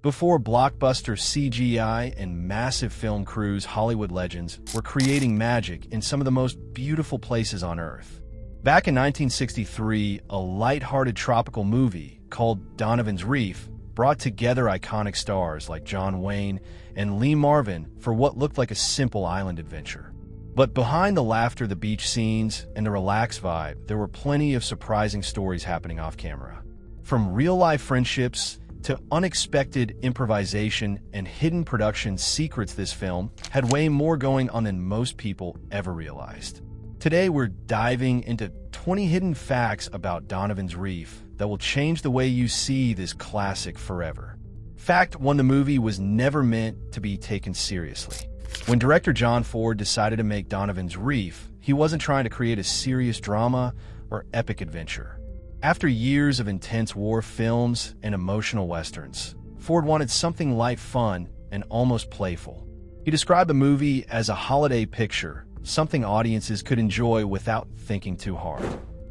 Before blockbuster CGI and massive film crews, Hollywood legends were creating magic in some of the most beautiful places on Earth. Back in 1963, a lighthearted tropical movie called Donovan's Reef brought together iconic stars like John Wayne and Lee Marvin for what looked like a simple island adventure. But behind the laughter, the beach scenes, and the relaxed vibe, there were plenty of surprising stories happening off camera. From real-life friendships to unexpected improvisation and hidden production secrets, this film had way more going on than most people ever realized. Today, we're diving into 20 hidden facts about Donovan's Reef that will change the way you see this classic forever. Fact 1: the movie was never meant to be taken seriously. When director John Ford decided to make Donovan's Reef, he wasn't trying to create a serious drama or epic adventure. After years of intense war films and emotional westerns, Ford wanted something light, fun, and almost playful. He described the movie as a holiday picture, something audiences could enjoy without thinking too hard.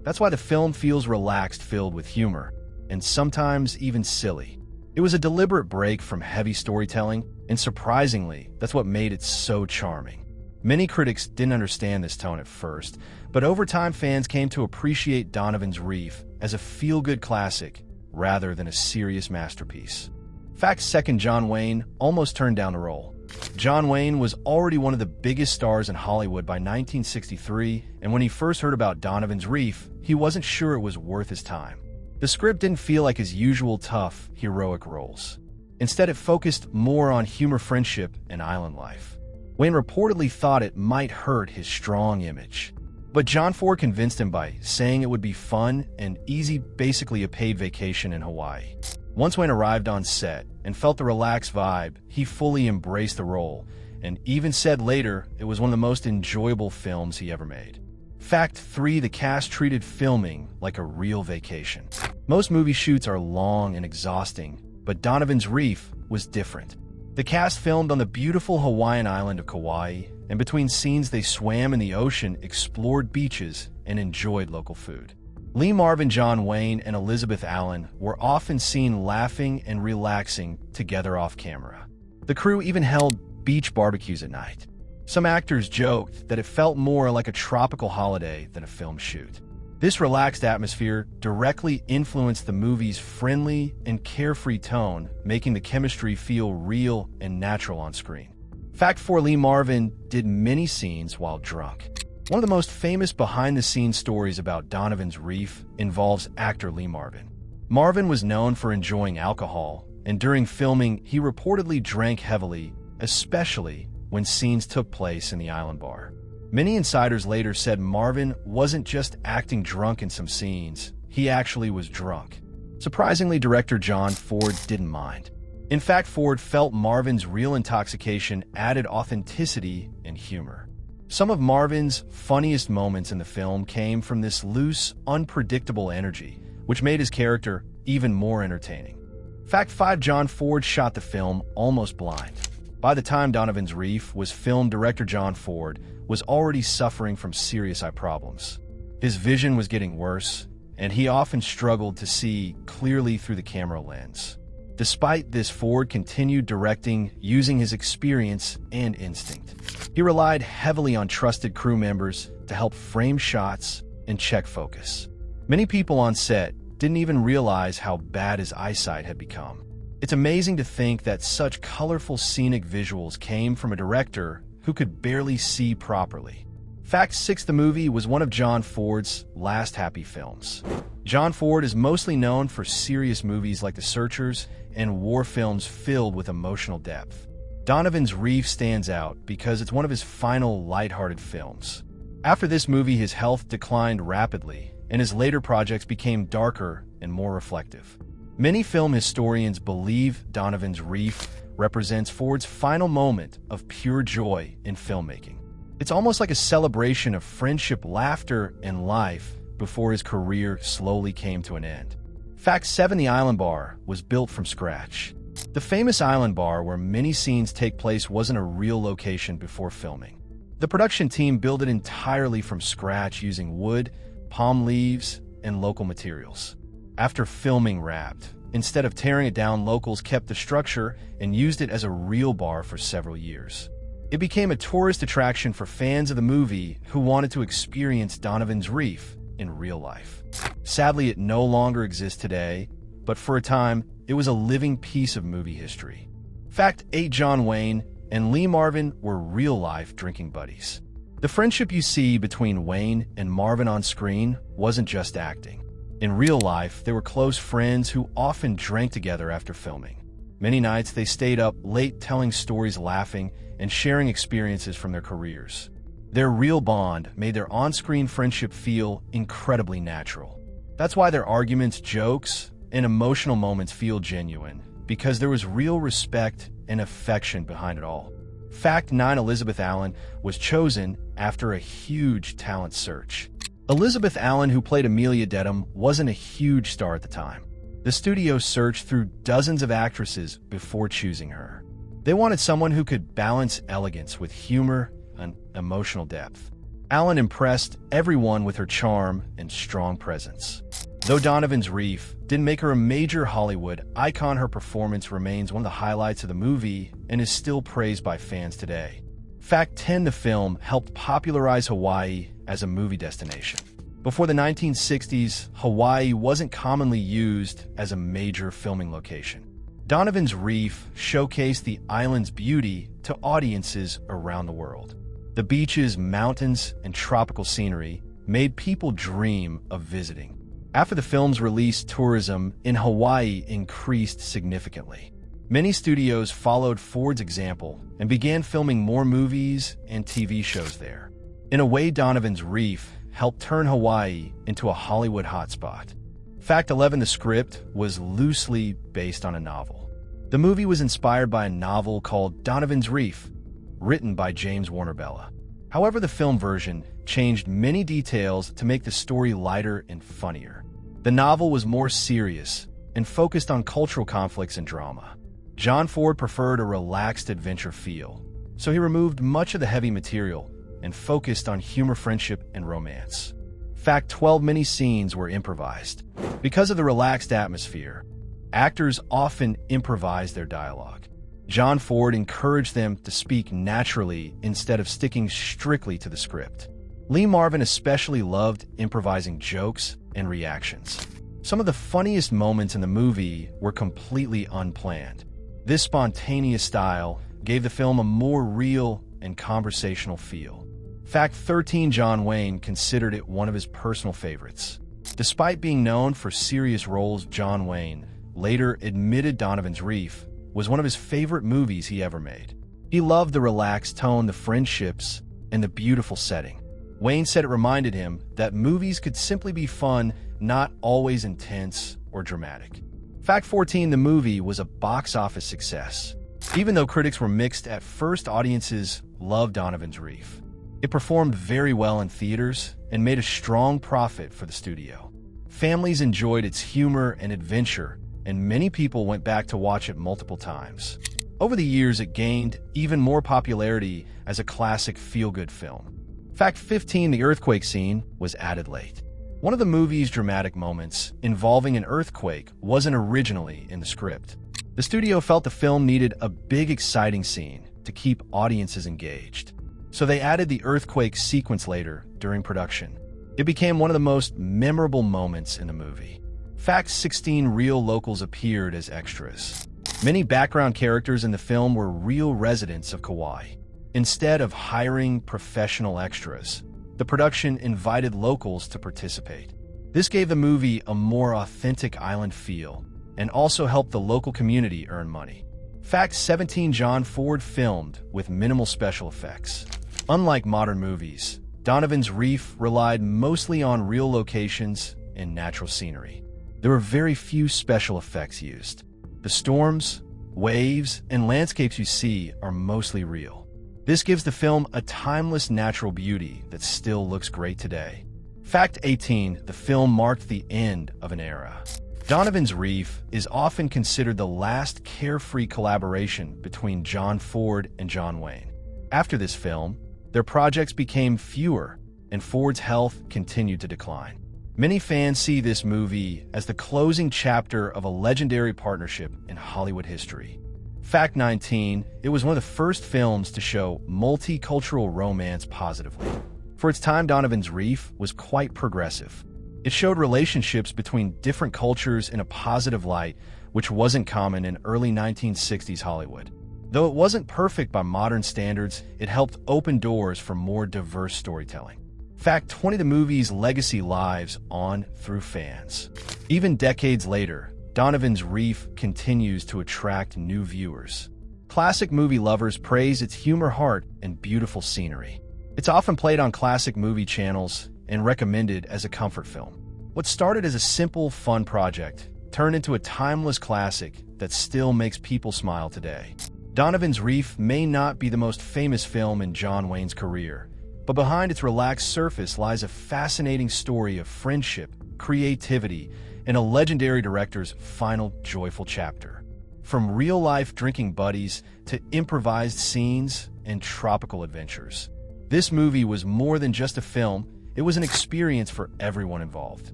That's why the film feels relaxed, filled with humor, and sometimes even silly. It was a deliberate break from heavy storytelling, and surprisingly, that's what made it so charming. Many critics didn't understand this tone at first, but over time fans came to appreciate Donovan's Reef as a feel-good classic rather than a serious masterpiece. Fact 2: John Wayne almost turned down the role. John Wayne was already one of the biggest stars in Hollywood by 1963, and when he first heard about Donovan's Reef, he wasn't sure it was worth his time. The script didn't feel like his usual tough, heroic roles. Instead, it focused more on humor, friendship, and island life. Wayne reportedly thought it might hurt his strong image. But John Ford convinced him by saying it would be fun and easy, basically a paid vacation in Hawaii. Once Wayne arrived on set and felt the relaxed vibe, he fully embraced the role, and even said later it was one of the most enjoyable films he ever made. Fact 3: the cast treated filming like a real vacation. Most movie shoots are long and exhausting, but Donovan's Reef was different. The cast filmed on the beautiful Hawaiian island of Kauai, and between scenes they swam in the ocean, explored beaches, and enjoyed local food. Lee Marvin, John Wayne, and Elizabeth Allen were often seen laughing and relaxing together off camera. The crew even held beach barbecues at night. Some actors joked that it felt more like a tropical holiday than a film shoot. This relaxed atmosphere directly influenced the movie's friendly and carefree tone, making the chemistry feel real and natural on screen. Fact 4: Lee Marvin did many scenes while drunk. One of the most famous behind-the-scenes stories about Donovan's Reef involves actor Lee Marvin. Marvin was known for enjoying alcohol, and during filming, he reportedly drank heavily, especially when scenes took place in the island bar. Many insiders later said Marvin wasn't just acting drunk in some scenes, he actually was drunk. Surprisingly, director John Ford didn't mind. In fact, Ford felt Marvin's real intoxication added authenticity and humor. Some of Marvin's funniest moments in the film came from this loose, unpredictable energy, which made his character even more entertaining. Fact 5: John Ford shot the film almost blind. By the time Donovan's Reef was filmed, director John Ford was already suffering from serious eye problems. His vision was getting worse, and he often struggled to see clearly through the camera lens. Despite this, Ford continued directing using his experience and instinct. He relied heavily on trusted crew members to help frame shots and check focus. Many people on set didn't even realize how bad his eyesight had become. It's amazing to think that such colorful scenic visuals came from a director who could barely see properly. Fact 6: the movie was one of John Ford's last happy films. John Ford is mostly known for serious movies like The Searchers and war films filled with emotional depth. Donovan's Reef stands out because it's one of his final lighthearted films. After this movie, his health declined rapidly, and his later projects became darker and more reflective. Many film historians believe Donovan's Reef represents Ford's final moment of pure joy in filmmaking. It's almost like a celebration of friendship, laughter, and life before his career slowly came to an end. Fact 7: the Island Bar was built from scratch. The famous Island Bar where many scenes take place wasn't a real location before filming. The production team built it entirely from scratch using wood, palm leaves, and local materials. After filming wrapped, Instead of tearing it down, locals kept the structure and used it as a real bar for several years. It became a tourist attraction for fans of the movie who wanted to experience Donovan's Reef in real life. Sadly, it no longer exists today, but for a time, it was a living piece of movie history. Fact 8: John Wayne and Lee Marvin were real-life drinking buddies. The friendship you see between Wayne and Marvin on screen wasn't just acting. In real life, they were close friends who often drank together after filming. Many nights, they stayed up late telling stories, laughing, and sharing experiences from their careers. Their real bond made their on-screen friendship feel incredibly natural. That's why their arguments, jokes, and emotional moments feel genuine, because there was real respect and affection behind it all. Fact 9: Elizabeth Allen was chosen after a huge talent search. Elizabeth Allen, who played Amelia Dedham, wasn't a huge star at the time. The studio searched through dozens of actresses before choosing her. They wanted someone who could balance elegance with humor and emotional depth. Allen impressed everyone with her charm and strong presence. Though Donovan's Reef didn't make her a major Hollywood icon, her performance remains one of the highlights of the movie and is still praised by fans today. Fact 10: the film helped popularize Hawaii as a movie destination. Before the 1960s, Hawaii wasn't commonly used as a major filming location. Donovan's Reef showcased the island's beauty to audiences around the world. The beaches, mountains, and tropical scenery made people dream of visiting. After the film's release, tourism in Hawaii increased significantly. Many studios followed Ford's example and began filming more movies and TV shows there. In a way, Donovan's Reef helped turn Hawaii into a Hollywood hotspot. Fact 11: the script was loosely based on a novel. The movie was inspired by a novel called Donovan's Reef, written by James Warner-Bella. However, the film version changed many details to make the story lighter and funnier. The novel was more serious and focused on cultural conflicts and drama. John Ford preferred a relaxed adventure feel, so he removed much of the heavy material and focused on humor, friendship, and romance. Fact 12: many scenes were improvised. Because of the relaxed atmosphere, actors often improvised their dialogue. John Ford encouraged them to speak naturally instead of sticking strictly to the script. Lee Marvin especially loved improvising jokes and reactions. Some of the funniest moments in the movie were completely unplanned. This spontaneous style gave the film a more real and conversational feel. Fact 13: John Wayne considered it one of his personal favorites. Despite being known for serious roles, John Wayne later admitted Donovan's Reef was one of his favorite movies he ever made. He loved the relaxed tone, the friendships, and the beautiful setting. Wayne said it reminded him that movies could simply be fun, not always intense or dramatic. Fact 14: the movie was a box office success. Even though critics were mixed at first, audiences loved Donovan's Reef. It performed very well in theaters and made a strong profit for the studio. Families enjoyed its humor and adventure, and many people went back to watch it multiple times. Over the years, it gained even more popularity as a classic feel-good film. Fact 15: the earthquake scene was added late. One of the movie's dramatic moments involving an earthquake wasn't originally in the script. The studio felt the film needed a big, exciting scene to keep audiences engaged, so they added the earthquake sequence later during production. It became one of the most memorable moments in the movie. Fact 16: real locals appeared as extras. Many background characters in the film were real residents of Kauai. Instead of hiring professional extras, the production invited locals to participate. This gave the movie a more authentic island feel and also helped the local community earn money. Fact 17: John Ford filmed with minimal special effects. Unlike modern movies, Donovan's Reef relied mostly on real locations and natural scenery. There were very few special effects used. The storms, waves, and landscapes you see are mostly real. This gives the film a timeless natural beauty that still looks great today. Fact 18: the film marked the end of an era. Donovan's Reef is often considered the last carefree collaboration between John Ford and John Wayne. After this film, their projects became fewer, and Ford's health continued to decline. Many fans see this movie as the closing chapter of a legendary partnership in Hollywood history. Fact 19, it was one of the first films to show multicultural romance positively. For its time, Donovan's Reef was quite progressive. It showed relationships between different cultures in a positive light, which wasn't common in early 1960s Hollywood. Though it wasn't perfect by modern standards, it helped open doors for more diverse storytelling. Fact 20, the movie's legacy lives on through fans. Even decades later, Donovan's Reef continues to attract new viewers. Classic movie lovers praise its humor, heart, and beautiful scenery. It's often played on classic movie channels and recommended as a comfort film. What started as a simple, fun project turned into a timeless classic that still makes people smile today. Donovan's Reef may not be the most famous film in John Wayne's career, but behind its relaxed surface lies a fascinating story of friendship, creativity, and a legendary director's final joyful chapter. From real-life drinking buddies to improvised scenes and tropical adventures. This movie was more than just a film, it was an experience for everyone involved.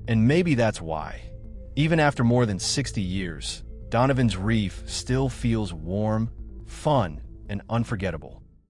And maybe that's why, even after more than 60 years, Donovan's Reef still feels warm, fun, and unforgettable.